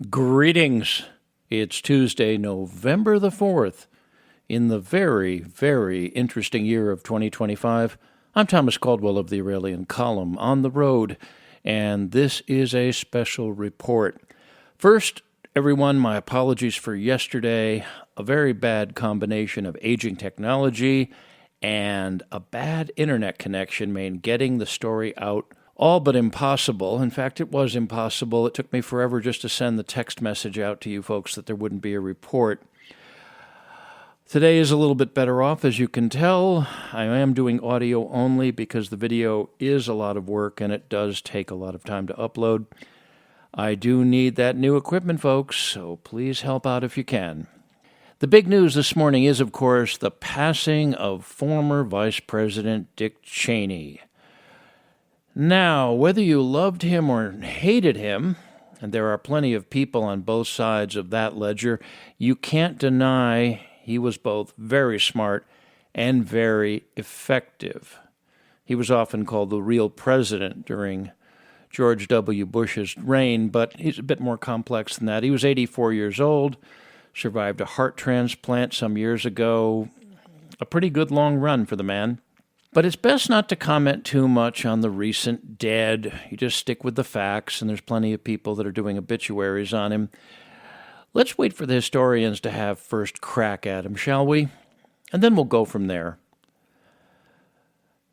Greetings. It's Tuesday, November the 4th, in the very, very interesting year of 2025. I'm Thomas Caldwell of the Aurelian Column on the road, and this is a special report. First, everyone, my apologies for yesterday. A very bad combination of aging technology and a bad internet connection made getting the story out all but impossible. In fact, it was impossible. It took me forever just to send the text message out to you folks that there wouldn't be a report. Today is a little bit better off, as you can tell. I am doing audio only because the video is a lot of work and it does take a lot of time to upload. I do need that new equipment, folks, so please help out if you can. The big news this morning is, of course, the passing of former Vice President Dick Cheney. Now, whether you loved him or hated him, and there are plenty of people on both sides of that ledger, you can't deny he was both very smart and very effective. He was often called the real president during George W. Bush's reign, but he's a bit more complex than that. He was 84 years old, survived a heart transplant some years ago. A pretty good long run for the man. But it's best not to comment too much on the recent dead. You just stick with the facts, and there's plenty of people that are doing obituaries on him. Let's wait for the historians to have first crack at him, shall we? And then we'll go from there.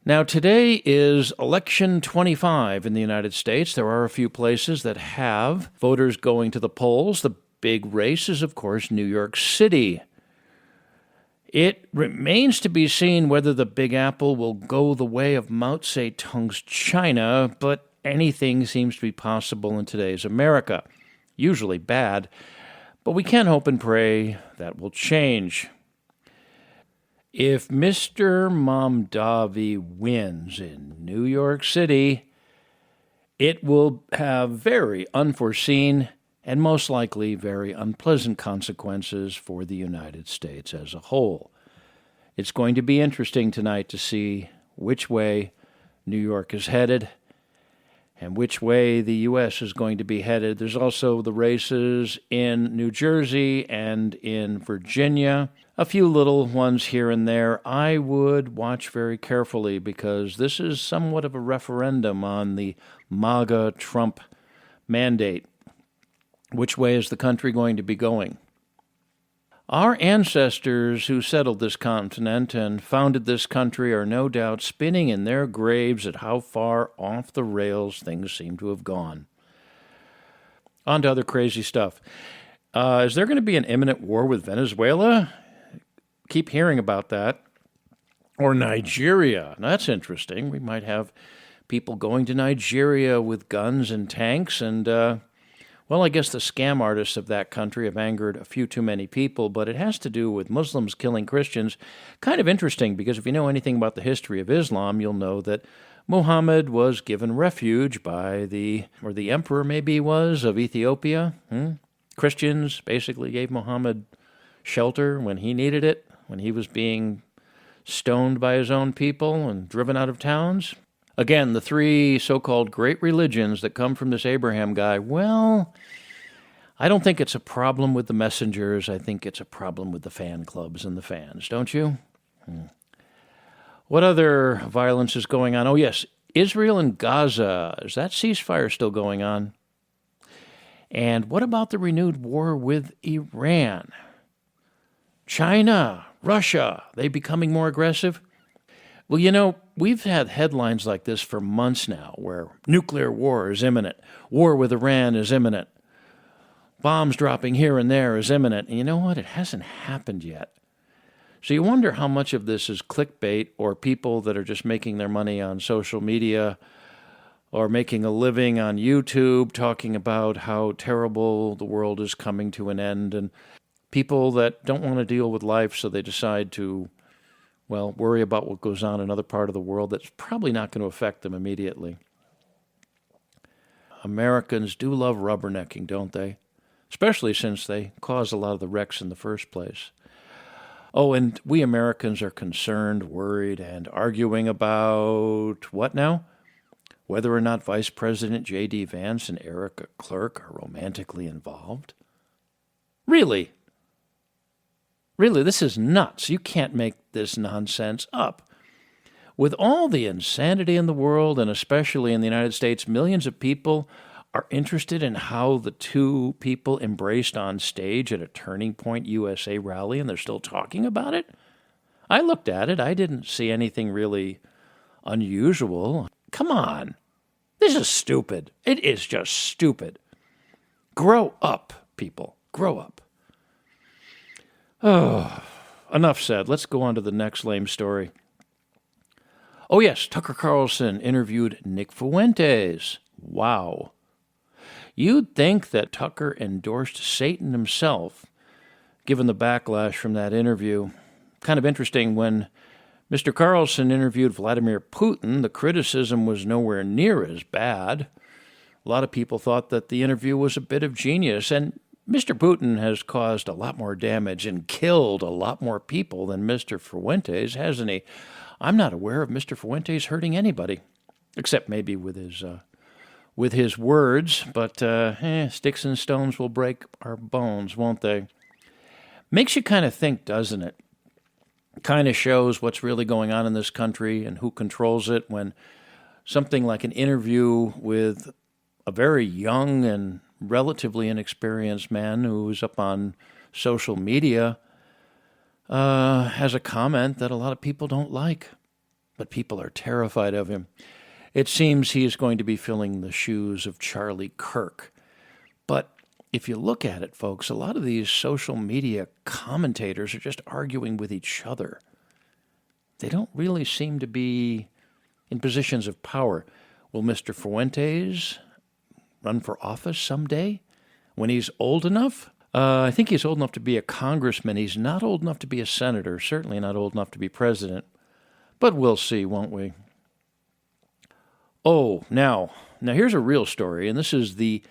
Now, today is election 25 in the United States. There are a few places that have voters going to the polls. The big race is, of course, New York City. It remains to be seen whether the Big Apple will go the way of Mao Zedong's China, but anything seems to be possible in today's America. Usually bad, but we can hope and pray that will change. If Mr. Mamdani wins in New York City, it will have very unforeseen and most likely very unpleasant consequences for the United States as a whole. It's going to be interesting tonight to see which way New York is headed and which way the U.S. is going to be headed. There's also the races in New Jersey and in Virginia, a few little ones here and there. I would watch very carefully because this is somewhat of a referendum on the MAGA Trump mandate. Which way is the country going to be going? Our ancestors who settled this continent and founded this country are no doubt spinning in their graves at how far off the rails things seem to have gone. On to other crazy stuff. Is there going to be an imminent war with Venezuela? Keep hearing about that. Or Nigeria. That's interesting. We might have people going to Nigeria with guns and tanks and well, I guess the scam artists of that country have angered a few too many people, but it has to do with Muslims killing Christians. Kind of interesting, because if you know anything about the history of Islam, you'll know that Muhammad was given refuge by the emperor maybe he was, of Ethiopia. Christians basically gave Muhammad shelter when he needed it, when he was being stoned by his own people and driven out of towns. Again, the three so-called great religions that come from this Abraham guy, well, I don't think it's a problem with the messengers. I think it's a problem with the fan clubs and the fans, don't you? What other violence is going on? Oh, yes, Israel and Gaza. Is that ceasefire still going on? And what about the renewed war with Iran? China, Russia, they becoming more aggressive? Well, you know, we've had headlines like this for months now, where nuclear war is imminent, war with Iran is imminent, bombs dropping here and there is imminent. And you know what? It hasn't happened yet. So you wonder how much of this is clickbait or people that are just making their money on social media or making a living on YouTube talking about how terrible the world is coming to an end, and people that don't want to deal with life, so they decide to worry about what goes on in another part of the world that's probably not going to affect them immediately. Americans do love rubbernecking, don't they? Especially since they cause a lot of the wrecks in the first place. Oh, and we Americans are concerned, worried, and arguing about what now? whether or not Vice President J.D. Vance and Erica Clark are romantically involved? Really? Really, this is nuts. You can't make this nonsense up. With all the insanity in the world, and especially in the United States, millions of people are interested in how the two people embraced on stage at a Turning Point USA rally, and they're still talking about it? I looked at it. I didn't see anything really unusual. Come on. This is stupid. It is just stupid. Grow up, people. Grow up. Oh, enough said. Let's go on to the next lame story. Oh, yes, Tucker Carlson interviewed Nick Fuentes. Wow. You'd think that Tucker endorsed Satan himself, given the backlash from that interview. Kind of interesting, when Mr. Carlson interviewed Vladimir Putin, the criticism was nowhere near as bad. A lot of people thought that the interview was a bit of genius, and Mr. Putin has caused a lot more damage and killed a lot more people than Mr. Fuentes, hasn't he? I'm not aware of Mr. Fuentes hurting anybody, except maybe with his words, but sticks and stones will break our bones, won't they? Makes you kind of think, doesn't it? Kind of shows what's really going on in this country and who controls it when something like an interview with a very young and relatively inexperienced man who's up on social media has a comment that a lot of people don't like, but people are terrified of him. It seems he is going to be filling the shoes of Charlie Kirk. But if you look at it, folks, a lot of these social media commentators are just arguing with each other. They don't really seem to be in positions of power. Will Mr. Fuentes run for office someday when he's old enough? I think he's old enough to be a congressman. He's not old enough to be a senator, certainly not old enough to be president. But we'll see, won't we? Oh, now here's a real story, and this is the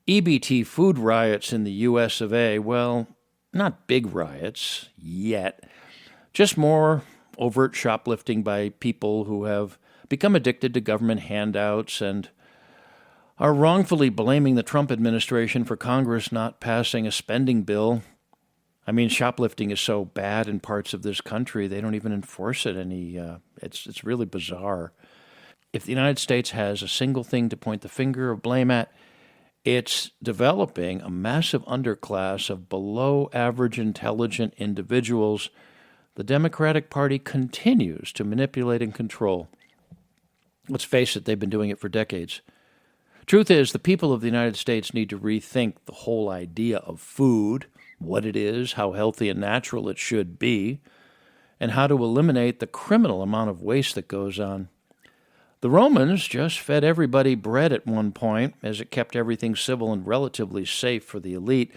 EBT food riots in the U.S. of A. Well, not big riots yet, just more overt shoplifting by people who have become addicted to government handouts and are wrongfully blaming the Trump administration for Congress not passing a spending bill. I mean, shoplifting is so bad in parts of this country, they don't even enforce it any. It's really bizarre. If the United States has a single thing to point the finger of blame at, it's developing a massive underclass of below-average intelligent individuals. The Democratic Party continues to manipulate and control. Let's face it, they've been doing it for decades. Truth is, the people of the United States need to rethink the whole idea of food, what it is, how healthy and natural it should be, and how to eliminate the criminal amount of waste that goes on. The Romans just fed everybody bread at one point, as it kept everything civil and relatively safe for the elite.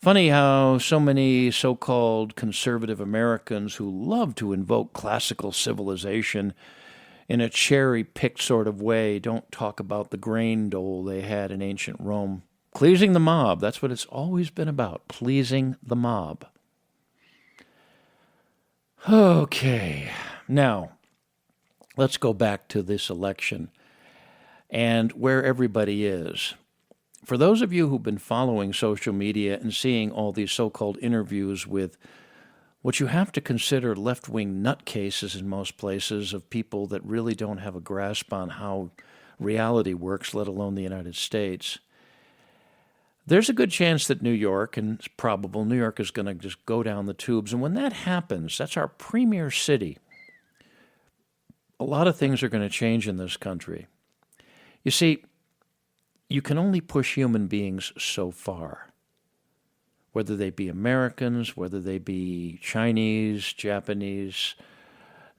Funny how so many so-called conservative Americans who love to invoke classical civilization in a cherry-picked sort of way don't talk about the grain dole they had in ancient Rome. Pleasing the mob, that's what it's always been about, pleasing the mob. Okay, now let's go back to this election and where everybody is. For those of you who've been following social media and seeing all these so-called interviews with what you have to consider left-wing nutcases in most places of people that really don't have a grasp on how reality works, let alone the United States, there's a good chance that New York, and it's probable New York is going to just go down the tubes. And when that happens, that's our premier city. A lot of things are going to change in this country. You see, you can only push human beings so far, whether they be Americans, whether they be Chinese, Japanese,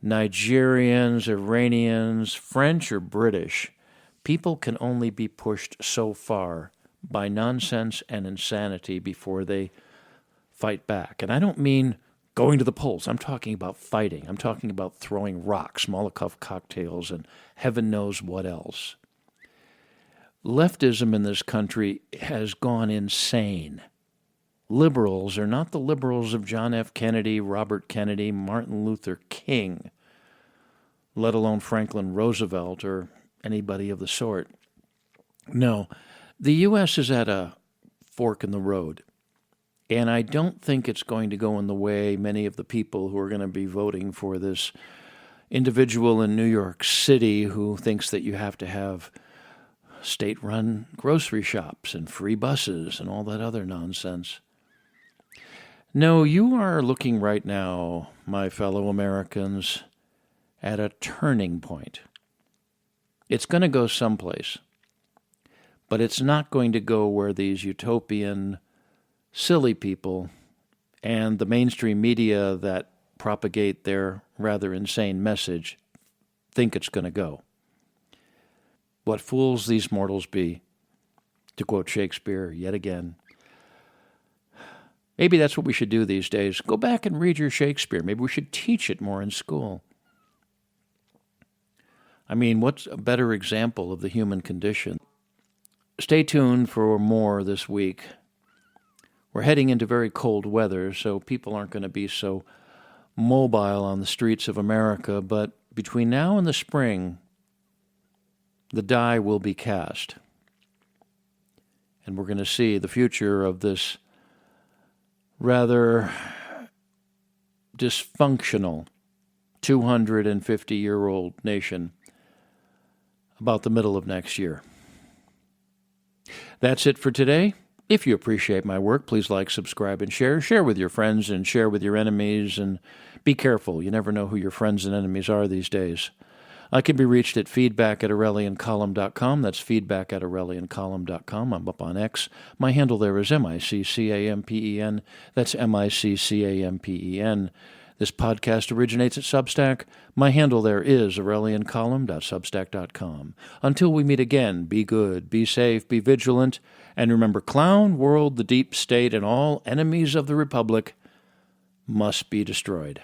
Nigerians, Iranians, French, or British. People can only be pushed so far by nonsense and insanity before they fight back. And I don't mean going to the polls. I'm talking about fighting. I'm talking about throwing rocks, Molotov cocktails, and heaven knows what else. Leftism in this country has gone insane. Liberals are not the liberals of John F. Kennedy, Robert Kennedy, Martin Luther King, let alone Franklin Roosevelt or anybody of the sort. No, the U.S. is at a fork in the road, and I don't think it's going to go in the way many of the people who are going to be voting for this individual in New York City who thinks that you have to have state-run grocery shops and free buses and all that other nonsense. No, you are looking right now, my fellow Americans, at a turning point. It's going to go someplace, but it's not going to go where these utopian, silly people and the mainstream media that propagate their rather insane message think it's going to go. What fools these mortals be, to quote Shakespeare yet again. Maybe that's what we should do these days. Go back and read your Shakespeare. Maybe we should teach it more in school. I mean, what's a better example of the human condition? Stay tuned for more this week. We're heading into very cold weather, so people aren't going to be so mobile on the streets of America, but between now and the spring, the die will be cast. And we're going to see the future of this rather dysfunctional 250-year-old nation about the middle of next year. That's it for today. If you appreciate my work, please like, subscribe, and share. Share with your friends and share with your enemies, and be careful. You never know who your friends and enemies are these days. I can be reached at feedback@aureliancolumn.com. That's feedback@aureliancolumn.com. I'm up on X. My handle there is MICCAMPEN. That's MICCAMPEN. This podcast originates at Substack. My handle there is aureliancolumn.substack.com. Until we meet again, be good, be safe, be vigilant, and remember, clown world, the deep state, and all enemies of the Republic must be destroyed.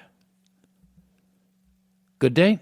Good day.